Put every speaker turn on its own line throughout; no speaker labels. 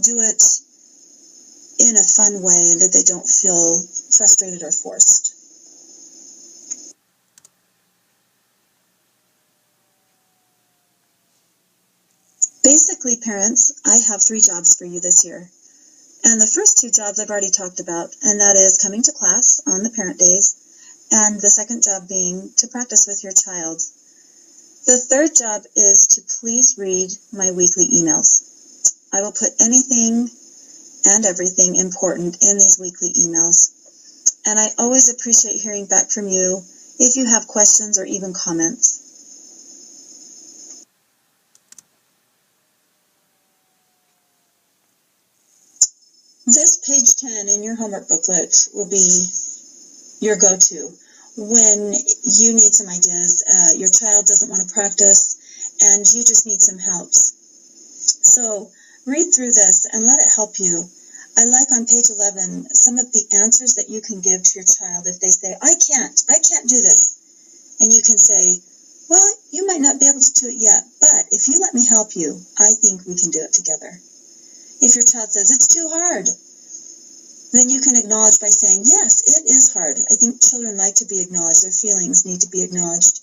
do it in a fun way that they don't feel frustrated or forced. Basically, parents, I have 3 jobs for you this year. And the first 2 jobs I've already talked about, and that is coming to class on the parent days, and the second job being to practice with your child. The third job is to please read my weekly emails. I will put anything and everything important in these weekly emails. And I always appreciate hearing back from you if you have questions or even comments. This page 10 in your homework booklet will be your go-to when you need some ideas. Your child doesn't want to practice and you just need some helps. So read through this and let it help you. I like on page 11 some of the answers that you can give to your child if they say, I can't do this. And you can say, well, you might not be able to do it yet, but if you let me help you, I think we can do it together. If your child says, it's too hard, then you can acknowledge by saying, yes, it is hard. I think children like to be acknowledged. Their feelings need to be acknowledged.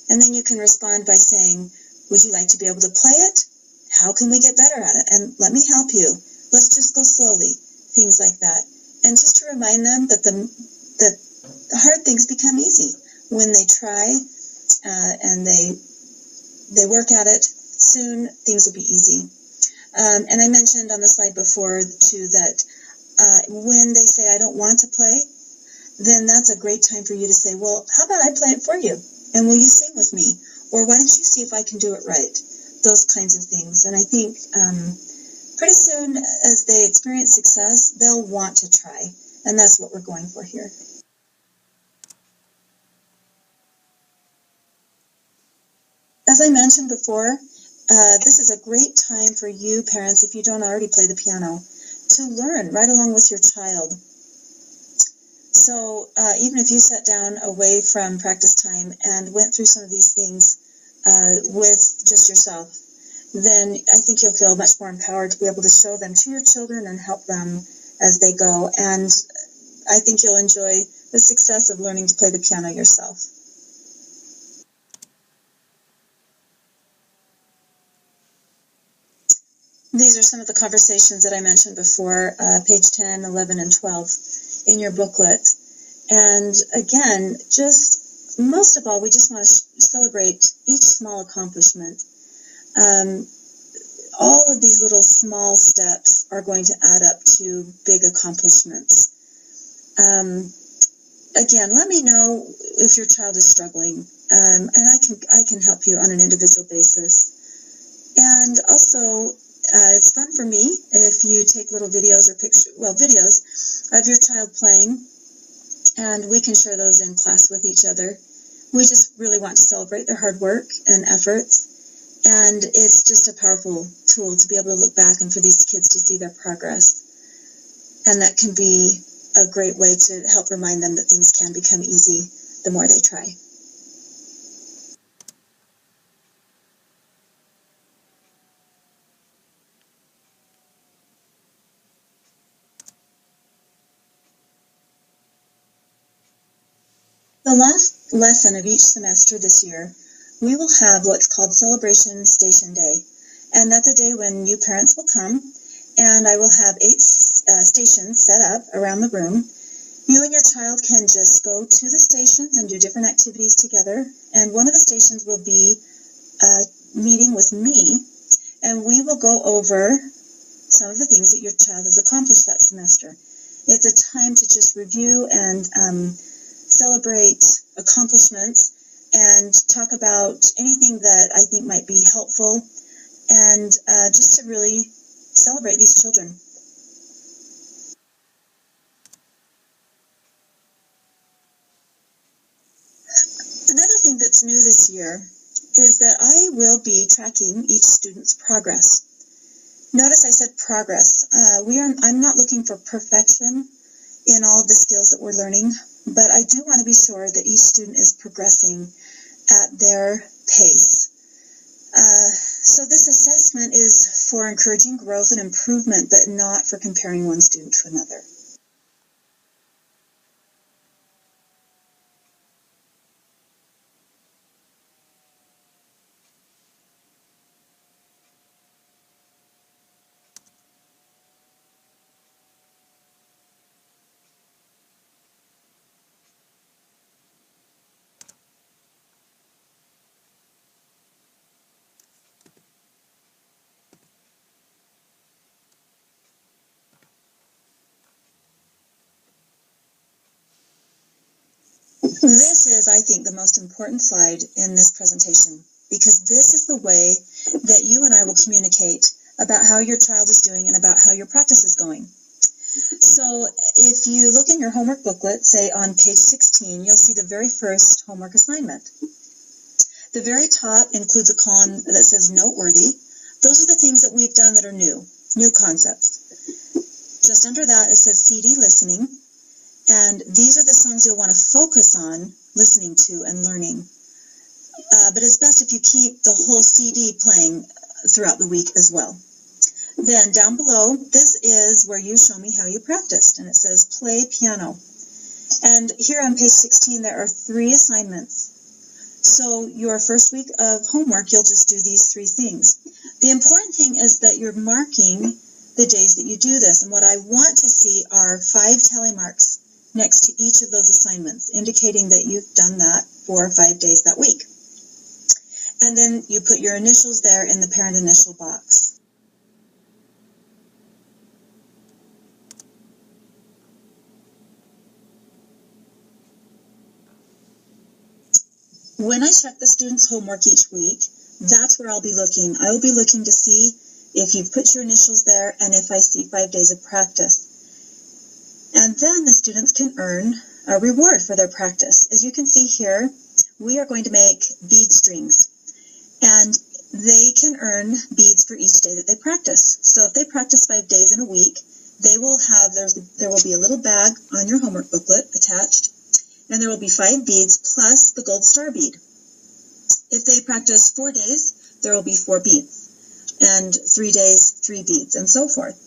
And then you can respond by saying, would you like to be able to play it? How can we get better at it? And let me help you. Let's just go slowly. Things like that. And just to remind them that the hard things become easy when they try and they work at it. Soon things will be easy. And I mentioned on the slide before, too, that when they say, I don't want to play, then that's a great time for you to say, well, how about I play it for you? And will you sing with me? Or why don't you see if I can do it right? Those kinds of things. And I think pretty soon, as they experience success, they'll want to try. And that's what we're going for here. As I mentioned before, this is a great time for you parents, if you don't already play the piano, to learn right along with your child. So even if you sat down away from practice time and went through some of these things with just yourself, then I think you'll feel much more empowered to be able to show them to your children and help them as they go. And I think you'll enjoy the success of learning to play the piano yourself. These are some of the conversations that I mentioned before, page 10, 11, and 12 in your booklet. And again, just most of all, we just want to celebrate each small accomplishment. All of these little small steps are going to add up to big accomplishments. Again, let me know if your child is struggling, and I can help you on an individual basis. And also, it's fun for me if you take little videos or videos of your child playing, and we can share those in class with each other. We just really want to celebrate their hard work and efforts, and it's just a powerful tool to be able to look back and for these kids to see their progress. And that can be a great way to help remind them that things can become easy the more they try. The last lesson of each semester this year, we will have what's called Celebration Station Day. And that's a day when you parents will come, and I will have 8 stations set up around the room. You and your child can just go to the stations and do different activities together. And one of the stations will be a meeting with me, and we will go over some of the things that your child has accomplished that semester. It's a time to just review and celebrate accomplishments and talk about anything that I think might be helpful, and just to really celebrate these children. Another thing that's new this year is that I will be tracking each student's progress. Notice I said progress. I'm not looking for perfection in all of the skills that we're learning, but I do want to be sure that each student is progressing at their pace. So this assessment is for encouraging growth and improvement, but not for comparing one student to another. This is, I think, the most important slide in this presentation, because this is the way that you and I will communicate about how your child is doing and about how your practice is going. So if you look in your homework booklet, say on page 16, you'll see the very first homework assignment. The very top includes a column that says noteworthy. Those are the things that we've done that are new concepts. Just under that, it says CD listening. And these are the songs you'll want to focus on listening to and learning. But it's best if you keep the whole CD playing throughout the week as well. Then down below, this is where you show me how you practiced. And it says play piano. And here on page 16, there are 3 assignments. So your first week of homework, you'll just do these 3 things. The important thing is that you're marking the days that you do this. And what I want to see are 5 tally marks next to each of those assignments, indicating that you've done that for 5 days that week. And then you put your initials there in the parent initial box. When I check the students' homework each week, that's where I'll be looking. I will be looking to see if you've put your initials there and if I see 5 days of practice. And then the students can earn a reward for their practice. As you can see here, we are going to make bead strings. And they can earn beads for each day that they practice. So if they practice 5 days in a week, they will have, there will be a little bag on your homework booklet attached, and there will be 5 beads plus the gold star bead. If they practice 4 days, there will be 4 beads, and 3 days, 3 beads, and so forth.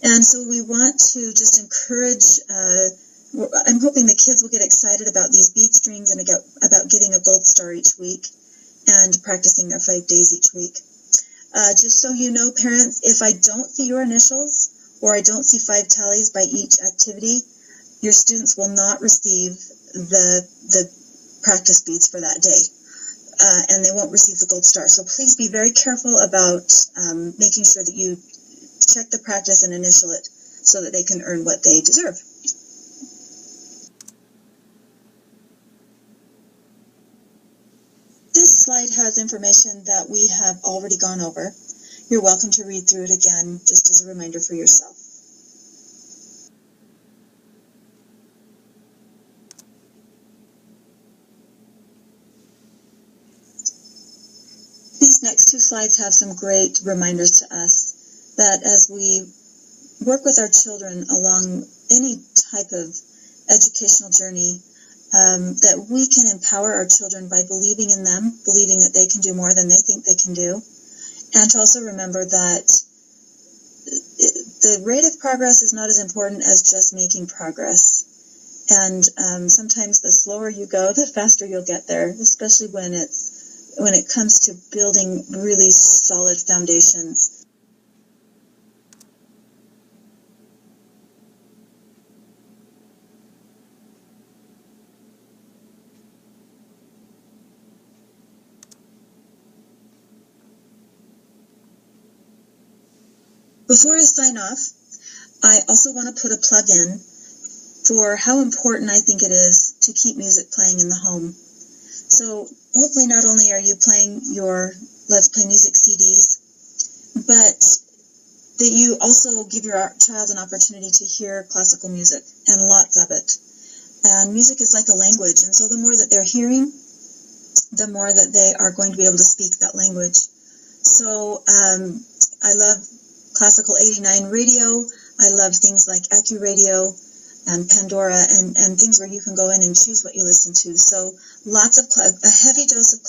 And so we want to just encourage, I'm hoping the kids will get excited about these bead strings and about getting a gold star each week and practicing their 5 days each week. Just so you know, parents, if I don't see your initials or I don't see 5 tallies by each activity, your students will not receive the practice beads for that day. And they won't receive the gold star. So please be very careful about making sure that you check the practice and initial it so that they can earn what they deserve. This slide has information that we have already gone over. You're welcome to read through it again, just as a reminder for yourself. These next 2 slides have some great reminders to us that as we work with our children along any type of educational journey, that we can empower our children by believing in them, believing that they can do more than they think they can do, and to also remember that the rate of progress is not as important as just making progress. And sometimes the slower you go, the faster you'll get there, especially when it comes to building really solid foundations. Before I sign off, I also want to put a plug in for how important I think it is to keep music playing in the home. So hopefully not only are you playing your Let's Play Music CDs, but that you also give your child an opportunity to hear classical music, and lots of it. And music is like a language, and so the more that they're hearing, the more that they are going to be able to speak that language. So I love Classical 89 radio. I love things like AccuRadio and Pandora and things where you can go in and choose what you listen to. So lots of a heavy dose of